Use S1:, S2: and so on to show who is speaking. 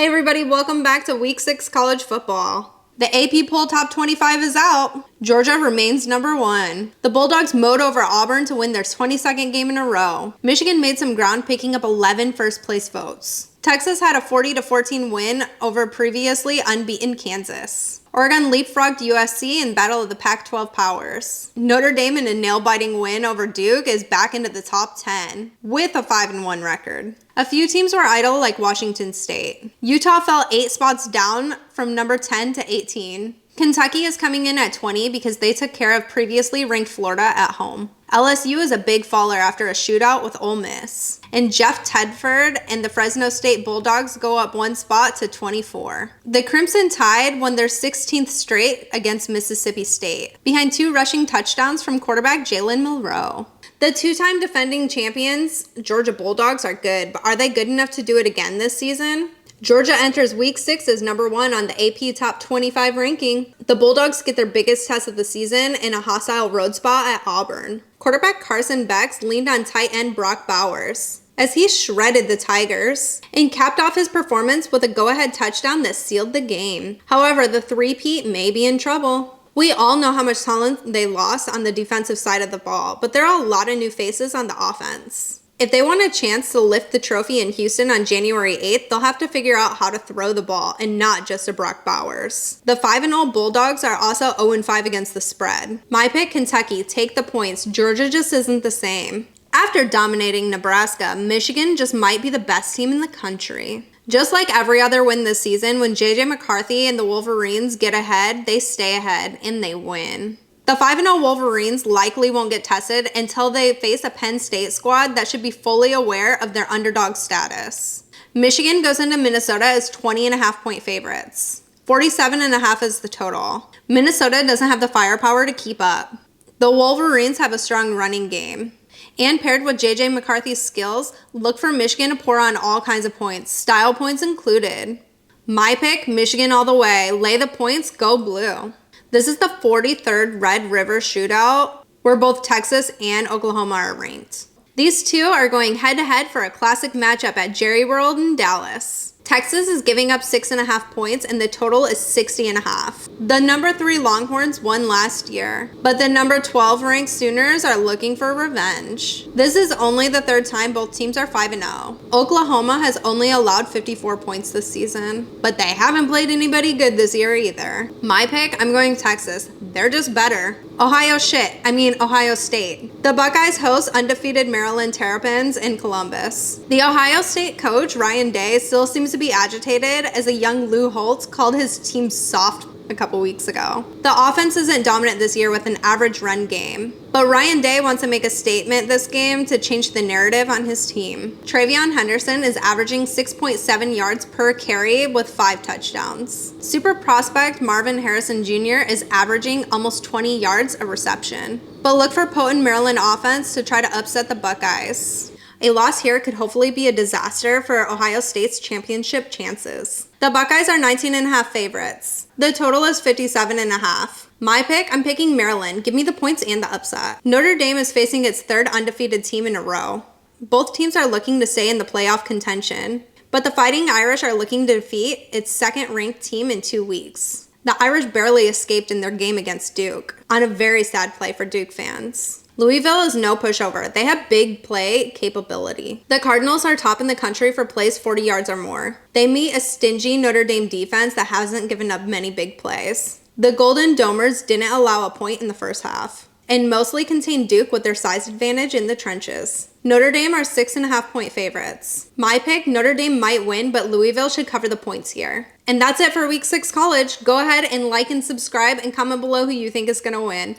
S1: Hey everybody, welcome back to Week 6 college football. The AP poll top 25 is out. Georgia remains number 1. The Bulldogs mowed over Auburn to win their 22nd game in a row. Michigan made some ground, picking up 11 first place votes. Texas had a 40-14 win over previously unbeaten Kansas. Oregon leapfrogged USC in Battle of the Pac-12 powers. Notre Dame in a nail-biting win over Duke is back into the top 10 with a 5-1 record. A few teams were idle like Washington State. Utah fell 8 spots down from number 10 to 18. Kentucky is coming in at 20 because they took care of previously ranked Florida at home. LSU is a big faller after a shootout with Ole Miss. And Jeff Tedford and the Fresno State Bulldogs go up 1 spot to 24. The Crimson Tide won their 16th straight against Mississippi State, behind 2 rushing touchdowns from quarterback Jalen Milroe. The 2-time defending champions, Georgia Bulldogs, are good, but are they good enough to do it again this season? Georgia enters Week 6 as number 1 on the AP Top 25 ranking. The Bulldogs get their biggest test of the season in a hostile road spot at Auburn. Quarterback Carson Beck leaned on tight end Brock Bowers as he shredded the Tigers and capped off his performance with a go-ahead touchdown that sealed the game. However, the three-peat may be in trouble. We all know how much talent they lost on the defensive side of the ball, but there are a lot of new faces on the offense. If they want a chance to lift the trophy in Houston on January 8th, they'll have to figure out how to throw the ball and not just to Brock Bowers. The 5-0 Bulldogs are also 0-5 against the spread. My pick, Kentucky, take the points. Georgia just isn't the same. After dominating Nebraska, Michigan just might be the best team in the country. Just like every other win this season, when J.J. McCarthy and the Wolverines get ahead, they stay ahead and they win. The 5-0 Wolverines likely won't get tested until they face a Penn State squad that should be fully aware of their underdog status. Michigan goes into Minnesota as 20.5-point favorites. 47.5 is the total. Minnesota doesn't have the firepower to keep up. The Wolverines have a strong running game. And paired with J.J. McCarthy's skills, look for Michigan to pour on all kinds of points, style points included. My pick, Michigan all the way. Lay the points, go blue. This is the 43rd Red River shootout, where both Texas and Oklahoma are ranked. These two are going head-to-head for a classic matchup at Jerry World in Dallas. Texas is giving up 6.5 points, and the total is 60.5. The number 3 Longhorns won last year, but the number 12 ranked Sooners are looking for revenge. This is only the 3rd time both teams are 5-0. Oklahoma has only allowed 54 points this season, but they haven't played anybody good this year either. My pick, I'm going Texas. They're just better. Ohio State. The Buckeyes host undefeated Maryland Terrapins in Columbus. The Ohio State coach, Ryan Day, still seems to be agitated as a young Lou Holtz called his team soft a couple weeks ago. The offense isn't dominant this year with an average run game, but Ryan Day wants to make a statement this game to change the narrative on his team. Travion Henderson is averaging 6.7 yards per carry with 5 touchdowns. Super prospect Marvin Harrison Jr. is averaging almost 20 yards a reception. But look for potent Maryland offense to try to upset the Buckeyes. A loss here could hopefully be a disaster for Ohio State's championship chances. The Buckeyes are 19.5 favorites. The total is 57.5. My pick, I'm picking Maryland. Give me the points and the upset. Notre Dame is facing its 3rd undefeated team in a row. Both teams are looking to stay in the playoff contention, but the Fighting Irish are looking to defeat its 2nd-ranked team in 2 weeks. The Irish barely escaped in their game against Duke, on a very sad play for Duke fans. Louisville is no pushover. They have big play capability. The Cardinals are top in the country for plays 40 yards or more. They meet a stingy Notre Dame defense that hasn't given up many big plays. The Golden Domers didn't allow a point in the first half, and mostly contained Duke with their size advantage in the trenches. Notre Dame are 6.5-point favorites. My pick, Notre Dame might win, but Louisville should cover the points here. And that's it for Week 6 college. Go ahead and like and subscribe and comment below who you think is going to win.